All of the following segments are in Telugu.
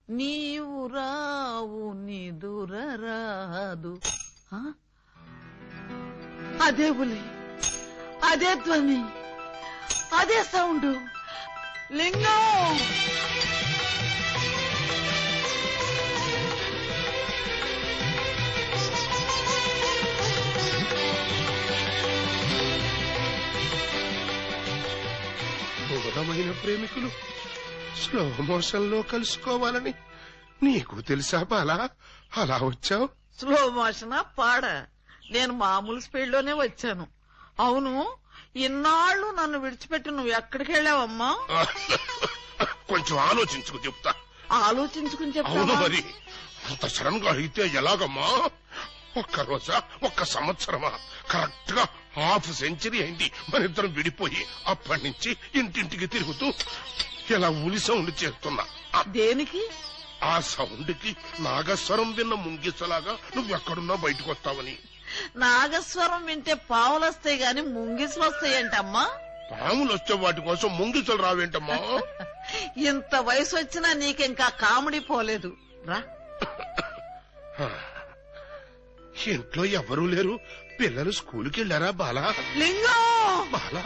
నీవు రావు నిదురరాదు. అదే బులి, అదే ధ్వని, అదే సౌండ్. లింగం దూరమైన ప్రేమికులు స్లో మోషన్ లో కలుసుకోవాలని నీకు తెలుసా బాలా? అలా వచ్చావు. స్లో మోషనా పాడ? నేను మామూలు స్పీడ్ లోనే వచ్చాను. అవును, ఇన్నాళ్ళు నన్ను విడిచిపెట్టి నువ్వు ఎక్కడికి వెళ్ళావమ్మా? కొంచెం ఆలోచించుకు చెప్తా. ఆలోచించుకుని అవును చెప్తావా? మరి అంత సడన్ గా అయితే ఎలాగమ్మా? ఒక్క రోజా, ఒక్క సంవత్సరమా? కరెక్ట్ గా హాఫ్ సెంచరీ అయింది మన ఇద్దరం విడిపోయి. అప్పటి నుంచి ఇంటింటికి తిరుగుతూ ఇలా ఉలి సౌండ్ చేస్తున్నా. దేనికి? ఆ సౌండ్ కి నాగస్వరం విన్న ముంగిసలాగా నువ్వెక్కడున్నా బయటకు వస్తావని. నాగస్వరం వింటే పావులొస్తాయి గాని ముంగిసులు వస్తాయంటమ్మా. పాములు వచ్చే వాటి కోసం ముంగిసలు రావేంటమ్మా? ఇంత వయసు వచ్చినా నీకింకా కామెడీ పోలేదు రా. ఇంట్లో ఎవరూ లేరు. పిల్లలు స్కూల్కి వెళ్ళారా బాలా? లింగం, బాలా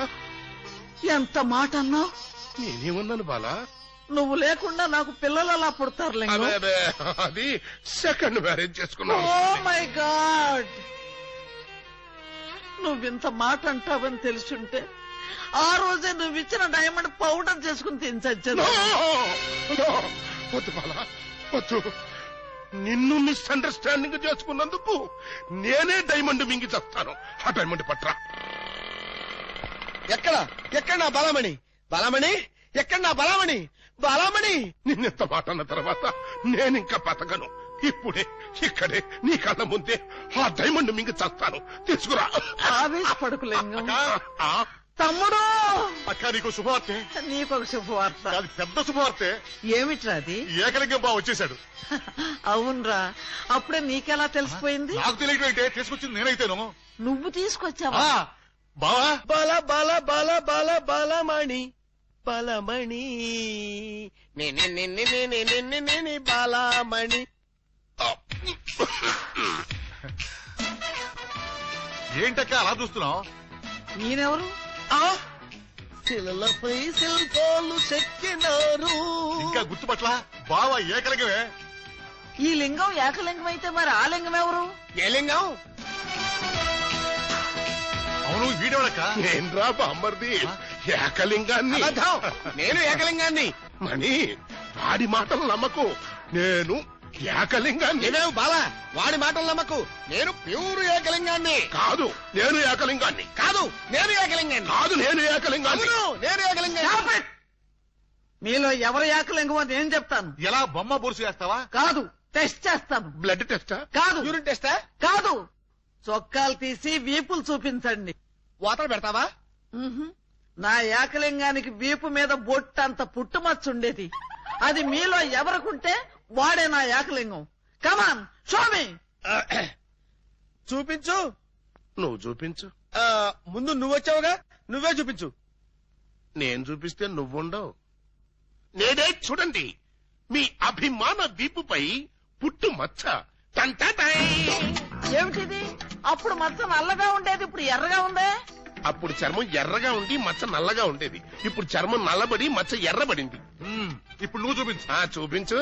ఎంత మాట అన్నావు? నేనేమన్నాను బాలా? నువ్వు లేకుండా నాకు పిల్లలు అలా పుడతారు లింగం. అది సెకండ్ మ్యారేజ్ చేసుకున్నావు. ఓ మై గాడ్, నువ్వింత మాట అంటావని తెలుసుంటే ఆ రోజే నువ్వు ఇచ్చిన డైమండ్ పౌడర్ చేసుకుని తినచచ్చాను. వద్దు బాలా, వద్దు. నిన్ను మిస్అండర్స్టాండింగ్ చేసుకున్నందుకు నేనే డైమండ్ మింగి చేస్తాను. ఆ డైమండ్ పట్రా. ఎక్కడ నా బలమణి? బలమణి ఎక్కడ? నా బలమణి, బలమణి. నిన్నెంత మాట అన్న తర్వాత నేనింకా బతకను. ఇప్పుడే ఇక్కడే నీ కళ్ళ ముందే ఆ డైమండ్ మింగి చేస్తాను. తీసుకురా. ఆవేశపడకు లింగం. తమ్ముడు, అక్క నీకు శుభవార్తె. నీకొక శుభవార్త. అది పెద్ద శుభవార్తె. ఏమిట్రా అది? ఏకలింగం బావ వచ్చేశాడు. అవునరా, అప్పుడే నీకెలా తెలిసిపోయింది? నాకు తెలియటం అయితే తీసుకొచ్చింది నేనైతేను. నువ్వు తీసుకొచ్చావా? బావా, బల బల బల బల బలమణి, బలమణి బలమణి. ఏంటక్క అలా చూస్తున్నావు? నేనెవరు? శిలలపై శిల్పాలు చెక్కినారు. ఇంకా గుర్తుపట్ల? బావ ఏకలింగమే. ఈ లింగం ఏకలింగం అయితే మరి ఆ లింగం ఎవరు? ఏ లింగం? అవును, వీడెవడక్క? నేనురా బామ్మర్ది, ఏకలింగాన్ని. నేను ఏకలింగాన్ని. మణి, వాడి మాటలు నమ్మకు. నేను ఏకలింగాన్ని. నేనేం బాలా, వాడి మాటలు నమ్మకు. నేను ప్యూర్ ఏకలింగాన్ని. కాదు, నేను ఏకలింగాన్ని. కాదు, నేను ఏకలింగాన్ని. కాదు, నేను ఏకలింగాన్ని. నేను ఏకలింగాన్ని. మీలో ఎవరు ఏకలింగమో నేను చెప్తాను. ఎలా బొమ్మ బొరుసు చేస్తావా? కాదు, టెస్ట్ చేస్తాను. బ్లడ్ టెస్టా? కాదు. యూరిన్ టెస్టా? కాదు. చొక్కాలు తీసి వీపులు చూపించండి. వాతలు పెడతావా? నా ఏకలింగానికి వీపు మీద బొట్టంత పుట్టుమచ్చుండేది. అది మీలో ఎవరికుంటే వాడే నా ఏకలింగం. కమాన్, షో మీ. చూపించు. నువ్వు చూపించు. ముందు నువ్వొచ్చావుగా, నువ్వే చూపించు. నేను చూపిస్తే నువ్వుండవు. నేనే చూడండి, మీ అభిమాన వీపుపై పుట్టు మచ్చ. ఏమిటిది? అప్పుడు మచ్చ నల్లగా ఉండేది, ఇప్పుడు ఎర్రగా ఉందే. అప్పుడు చర్మం ఎర్రగా ఉండి మచ్చ నల్లగా ఉండేది. ఇప్పుడు చర్మం నల్లబడి మచ్చ ఎర్రబడింది. ఇప్పుడు నువ్వు చూపించు. చూపించు.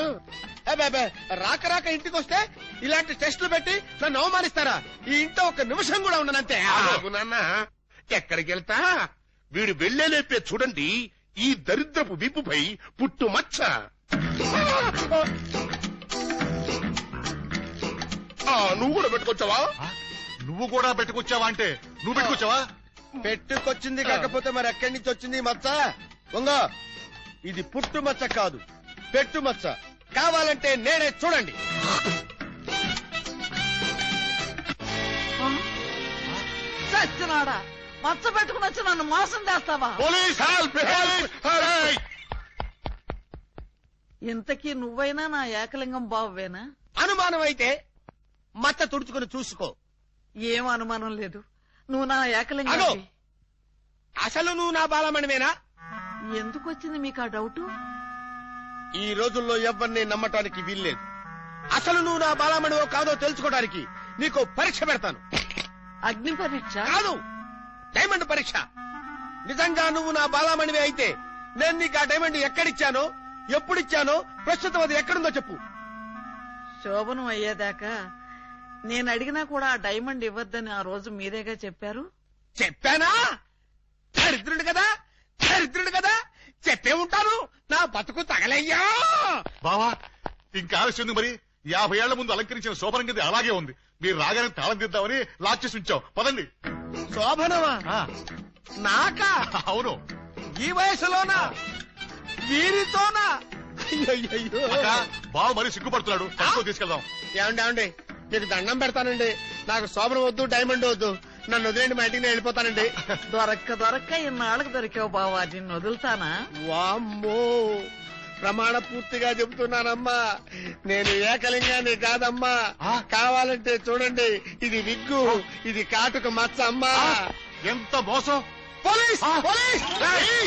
రాక రాక ఇంటికి వస్తే ఇలాంటి టెస్టులు పెట్టి నన్ను అవమానిస్తారా? ఈ ఇంట్లో ఒక నిమిషం కూడా ఉండనంతే. నాన్న, ఎక్కడికి వెళ్తా? వీడు వెళ్లేలేపే చూడండి ఈ దరిద్రపు వీపుపై పుట్టు మచ్చ. నువ్వు కూడా పెట్టుకొచ్చావా? నువ్వు కూడా పెట్టుకొచ్చావా అంటే నువ్వు పెట్టుకొచ్చావా? పెట్టుకొచ్చింది కాకపోతే మరి ఎక్కడి నుంచి వచ్చింది మచ్చ? వంగో, ఇది పుట్టు మచ్చ కాదు, పెట్టు మచ్చ. కావాలంటే నేనే చూడండి. చచ్చినాడా, మచ్చ పెట్టుకుని వచ్చి నన్ను మోసం చేస్తావా? Police help! ఇంతకీ నువ్వైనా నా ఏకలింగం బావేనా? అనుమానం అయితే మచ్చ తుడుచుకుని చూసుకో. ఏం అనుమానం లేదు, నువ్వు నా ఏకలింగం. అగో, అసలు నువ్వు నా బాలమణివేనా? ఎందుకు వచ్చింది మీకు ఆ డౌట్? ఈ రోజుల్లో ఎవరిని నమ్మటానికి వీల్లేదు. అసలు నువ్వు నా బాలమణివో కాదో తెలుసుకోవడానికి నీకు పరీక్ష పెడతాను. అగ్ని పరీక్ష కాదు, డైమండ్ పరీక్ష. నిజంగా నువ్వు నా బాలమణివే అయితే నేను నీకు ఆ డైమండ్ ఎక్కడిచ్చానో, ఎప్పుడిచ్చానో, ప్రస్తుతం అది ఎక్కడుందో చెప్పు. శోభనం అయ్యేదాకా నేను అడిగినా కూడా ఆ డైమండ్ ఇవ్వద్దని ఆ రోజు మీరేగా చెప్పారు. చెప్పానా? దరిద్రుడు కదా, దరిద్రుడు కదా, చెప్పే ఉంటాను. నా బతుకు తగలయ్యా. బావా ఇంకా ఆలస్యం మరి 50 ఏళ్ల ముందు అలంకరించిన శోభనం గది అలాగే ఉంది. మీరు రాగానే తాళం తీద్దామని లాక్ చేసి ఉంచాం. పదండి. శోభనమా? ఆ, నాకా? అవును. ఈ వయసులోనా? వీరితోనా? అయ్యయ్యో. అక్క, బావ మరీ సిగ్గుపడుతున్నాడు. తక్కువ తీసుకెళ్దాం. ఏమండి మీకు దండం పెడతానండి. నాకు శోభనం వద్దు, డైమండ్ వద్దు. నన్ను వదిలేండి, మా ఇంటికి నేను వెళ్ళిపోతానండి. దొరక్క ఇన్నాళ్ళకు దొరికావు బావా, నిన్ను వదులుతానా? వామ్మో, ప్రమాణ పూర్తిగా చెబుతున్నానమ్మా, నేను ఏకలింగాన్ని కాదమ్మా. కావాలంటే చూడండి, ఇది విగ్గు, ఇది కాటుక మచ్చ అమ్మా. ఎంత మోసం! పోలీస్! పోలీస్!